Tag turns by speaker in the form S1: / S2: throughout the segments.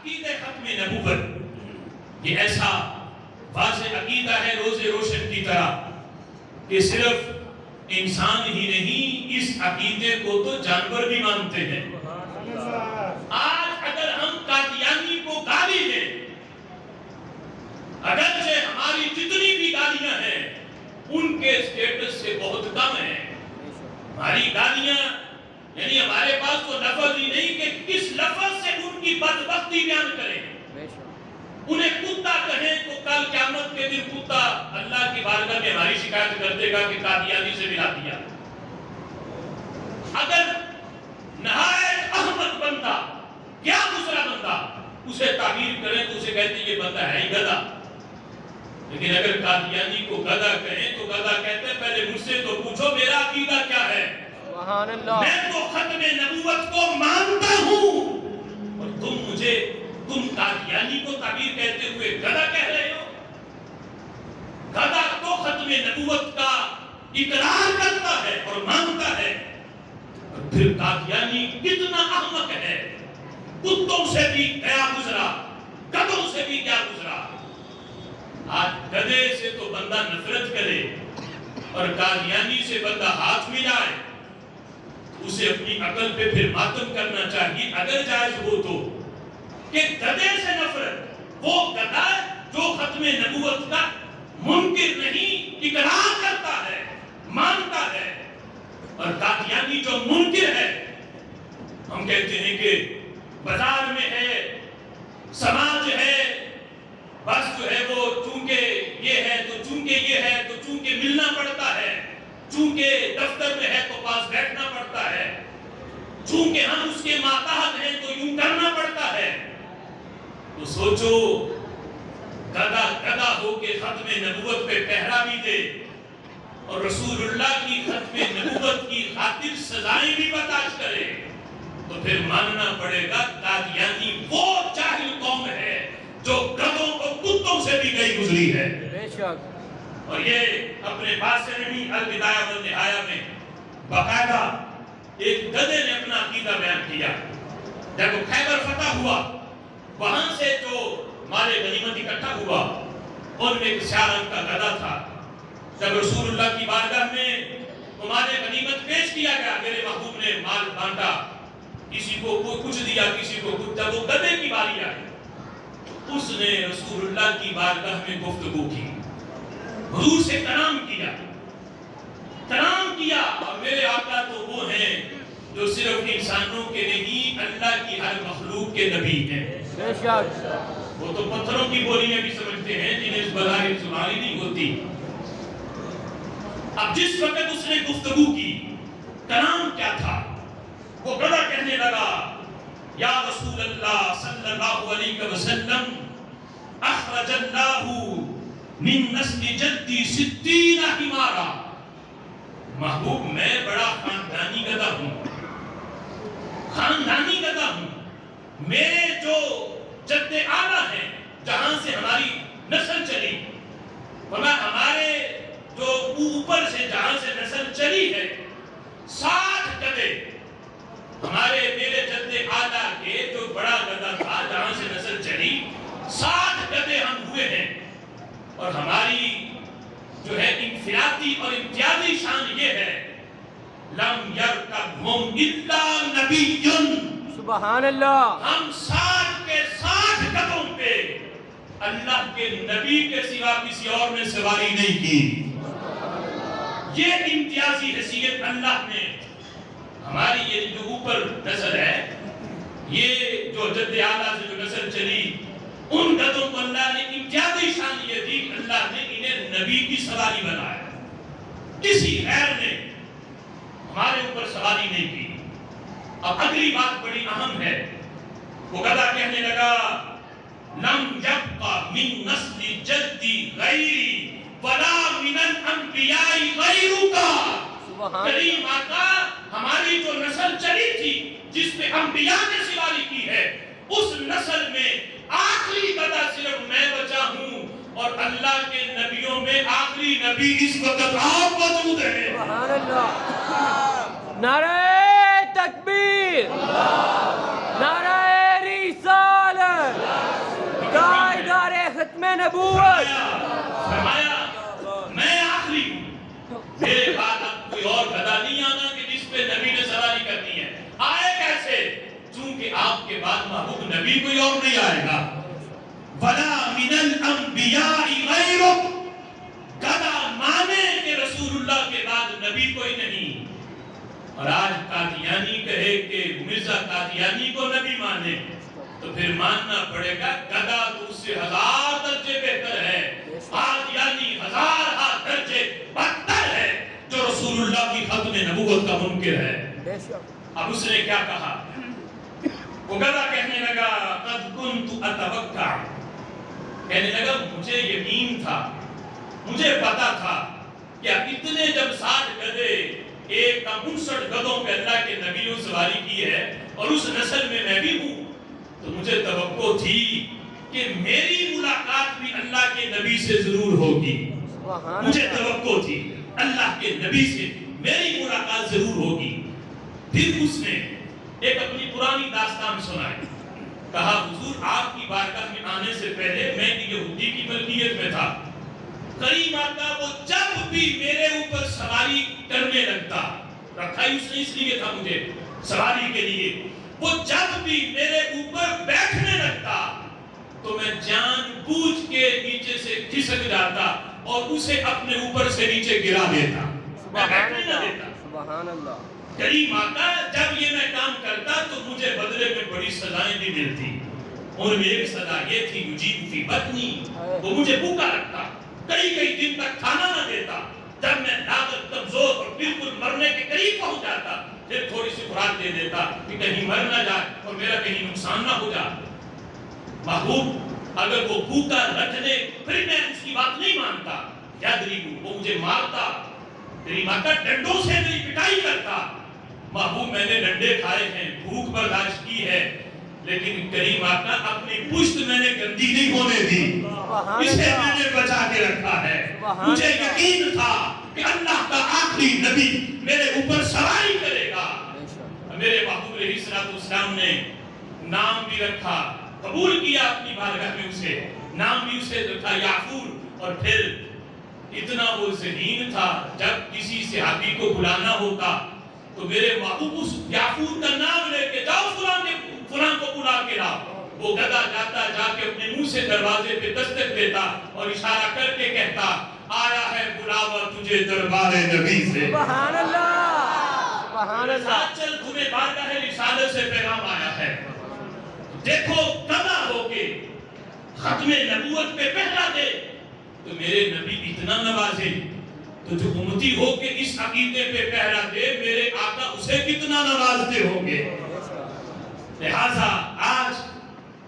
S1: عقیدہ ختم نبوت یہ ایسا واضح عقیدہ ہے روز روشن کی طرح کہ صرف انسان ہی نہیں اس عقیدے کو تو جانور بھی مانتے ہیں۔ آج اگر ہم قادیانی کو گالی دیں، اگرچہ ہماری جتنی بھی گالیاں ہیں ان کے سٹیٹس سے بہت کم ہیں۔ ہماری گالیاں یعنی ہمارے پاس تو لفظ ہی نہیں کہ کس لفظ سے ان کی بدبختی بیان کریں۔ انہیں کتا کہیں تو کل قیامت کے دن کتا اللہ کی بارگاہ میں ہماری شکایت کر دے گا کہ قادیانی سے ملا دیا۔ اگر نہایت احمد بندہ کیا دوسرا بندہ اسے تعبیر کریں تو اسے کہتے ہیں یہ بندہ ہے ہی گدھا۔ لیکن اگر قادیانی کو گدھا کہیں تو گدھا کہتے ہیں پہلے مجھ سے تو پوچھو میرا عقیدہ کیا ہے،
S2: سبحان اللہ،
S1: میں تو ختم نبوت کو مانتا ہوں اور تم قادیانی کو تعبیر کہتے ہوئے گدھا کہہ رہے ہو۔ گدھا تو ختم نبوت کا اقرار کرتا ہے اور مانتا ہے، اور پھر قادیانی کتنا احمق ہے، کتوں سے بھی گیا گزرا، گدھوں سے بھی کیا گزرا۔ آج گدھے سے تو بندہ نفرت کرے اور قادیانی سے بندہ ہاتھ ملائے، اسے اپنی عقل پہ پھر ماتم کرنا چاہیے اگر جائز ہو تو، کہ گدھے سے نفرت، وہ گدھا جو ختم نبوت کا منکر نہیں اقرار کرتا ہے مانتا ہے، اور قادیانی جو منکر ہے، ہم کہتے ہیں کہ بازار میں ہے، سماج ہے، بس جو ہے وہ چونکہ یہ ہے تو چونکہ یہ ہے تو چونکہ ملنا پڑتا ہے، چونکہ دفتر میں ہے تو پاس بیٹھنا پڑتا ہے، چونکہ ہم اس کے ماتحت ہیں تو یوں کرنا پڑتا ہے۔ تو سوچو گدھا گدھا ہو کے ختم نبوت پہ پہرا بھی دے اور رسول اللہ کی ختم نبوت کی خاطر سزائیں بھی برداشت کرے تو پھر ماننا پڑے گا قادیانی وہ جاہل قوم ہے جو گدھوں اور کتوں سے بھی گئی گزری ہے۔
S2: بے شک،
S1: اور یہ اپنے پاس سے نہیں، البدایہ والنہایہ میں باقاعدہ ایک گدھے نے اپنا عقیدہ بیان کیا۔ جب خیبر فتح ہوا، وہاں سے جو مال غنیمت اکٹھا ہوا ان میں ایک سیاہ رنگ کا گدھا تھا۔ جب رسول اللہ کی بارگاہ میں وہ مال غنیمت پیش کیا گیا، میرے محبوب نے مال بانٹا، کسی کو کچھ دیا کسی کو کچھ، جب وہ گدھے کی باری آئی اس نے رسول اللہ کی بارگاہ میں گفتگو کی، حضور سے کلام کیا، اور میرے آقا تو وہ ہیں جو صرف انسانوں کے نہیں اللہ کی ہر مخلوق کے نبی ہیں۔
S2: بے شک،
S1: وہ تو پتھروں کی بولی میں بھی سمجھتے ہیں جنہیں اس بظاہر زبانی نہیں ہوتی۔ اب جس وقت اس نے گفتگو کی، کلام کیا تھا، وہ گدھا کہنے لگا یا رسول اللہ صلی اللہ علیہ وسلم اخرج اللہ من نسل جدی 60 حمارا۔ محبوب میں بڑا خاندانی گدھا ہوں، میرے جو جد آبا ہیں جہاں سے ہماری نسل چلی، ہمارے جو اوپر سے جہاں سے نسل چلی ہے 60 گدھے، ہمارے میرے جد آبا کے جو بڑا گدھا تھا جہاں سے نسل چلی 60 گدھے ہم ہوئے ہیں، اور ہماری جو ہے انفرادی اور امتیازی شان یہ ہے لم یرکبہم الا نبی،
S2: سبحان اللہ،
S1: ہم 60 کے 60 گدھوں پہ اللہ کے نبی کے سوا کسی اور نے سواری نہیں کی۔ یہ امتیازی حیثیت اللہ نے ہماری یہ جو اوپر نسل ہے، یہ جو جد اعلیٰ سے جو نسل چلی، ان گدھوں کو اللہ نے امتیازی شان یہ دی، اللہ نے انہیں نبی کی سواری بنایا، کسی غیر نے ہمارے اوپر سواری نہیں کی۔ اب اگلی بات بڑی اہم ہے، وہ گدھا کہنے لگا لم یبقى من نسل جدی غیری ولا من الانبیاء غیرک۔ کریم آقا ہماری جو نسل چلی تھی جس پہ انبیاء نے سواری کی ہے، اس نسل میں آخری گدھا صرف میں بچا ہوں، اور اللہ کے نبیوں میں آخری نبی اس وقت آپ موجود ہیں۔
S2: سبحان اللہ، نعرہ تکبیر، نعرہ رسالت،
S1: آپ کے بعد محبوب نبی کوئی اور نہیں آئے گا. وَلَا مِنَ الْأَنْبِيَاءِ غَيْرُكَ. گدا مانے کہ رسول اللہ کے بعد نبی کوئی نہیں. اور آج قادیانی کہے کہ مرزا قادیانی کو نبی مانے تو پھر ماننا پڑے گا گدا تو اس سے 1000 درجے بہتر ہے. قادیانی 1000 درجے بدتر ہے جو رسول اللہ کی ختم نبوت کا منکر ہے. اب اس نے کیا کہا؟ وہ گدا کہنے لگا قد كنت اتوقع. کہنے لگا مجھے یقین تھا, مجھے پتا تھا کہ اب اتنے جب 60 گدے 59 گدوں پہ اللہ کے نبی نے سواری کی ہے اور اس نسل میں بھی ہوں تو مجھے توقع تھی کہ میری ملاقات بھی اللہ کے نبی سے ضرور ہوگی. مجھے توقع تھی اللہ کے نبی سے میری ملاقات ضرور ہوگی. پھر اس نے ایک اپنی پرانی داستان سنائی. کہا حضور آپ کی بارگاہ میں آنے سے پہلے میں یہودی کی ملکیت میں تھا. کریم آقا وہ جب بھی میرے اوپر سواری کرنے لگتا, رکھا ہی اس نے اس لیے تھا مجھے سواری کے لیے, وہ جب بھی میرے اوپر بیٹھنے لگتا تو میں جان بوجھ کے نیچے سے کھسک جاتا اور اسے اپنے اوپر سے نیچے گرا دیتا, میں بیٹھنے نہ دیتا.
S2: سبحان اللہ.
S1: کریم آقا جب یہ میں کام کرتا تو مجھے بدلے میں بڑی سزائیں بھی ملتی. اور میں ایک سزا یہ تھی یجیب فی بطنی, وہ مجھے بھوکا رکھتا, کئی دن تک کھانا نہ دیتا. جب میں لاغر کمزور اور بالکل مرنے کے قریب پہنچ جاتا پھر تھوڑی سی خوراک دے دیتا کہ کہیں مر نہ جائے اور میرا کہیں نقصان نہ ہو جائے. محبوب اگر وہ بھوکا رکھنے پھر میں اس کی بات نہیں مانتا, یادریبو وہ مجھے مارتا, تیری ماتا ڈنڈوں سے میری پٹائی کرتا. محبوب میں نے ڈنڈے کھائے ہیں, بھوک برداشت کی ہے, لیکن کریم آقا اپنی پشت میں نے گندی نہیں ہونے دی, اسے میں نے بچا کے رکھا ہے. مجھے یقین تھا کہ اللہ کا آخری نبی میرے اوپر سواری کرے گا. میرے محبوب علیہ السلام نے نام بھی رکھا, قبول کیا اپنی بارگاہ میں اسے, نام بھی اسے رکھا یعفور. اور پھر اتنا وہ ذہین تھا جب کسی صحابی کو بلانا ہوتا تو میرے محبوب اس یعفور کا نام لے کے جاؤ فلاں کو بلا کے لاؤ. وہ گدا جاتا, جا کے اپنے منہ سے دروازے پہ دستک دیتا اور اشارہ کر کے کہتا آیا ہے بلاوا تجھے دربار نبی سے.
S2: سبحان اللہ. سبحان اللہ.
S1: چل تمہیں بارگاہ رسالت سے پیغام آیا ہے. دیکھو گدا ہو کے ختم نبوت پہ پہلا دے تو میرے نبی اتنا نوازے تو جو امتی ہو کے اس عقیدے پہ پہلا دے میرے آقا اسے کتنا نوازتے ہوں گے. لہذا آج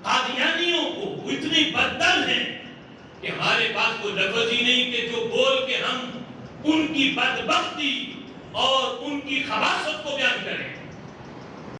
S1: قادیانیوں کو وہ اتنی بددل ہیں کہ ہمارے پاس وہ لفظ ہی نہیں کہ جو بول کے ہم ان کی بدبختی اور ان کی خباثت کو بیان کریں.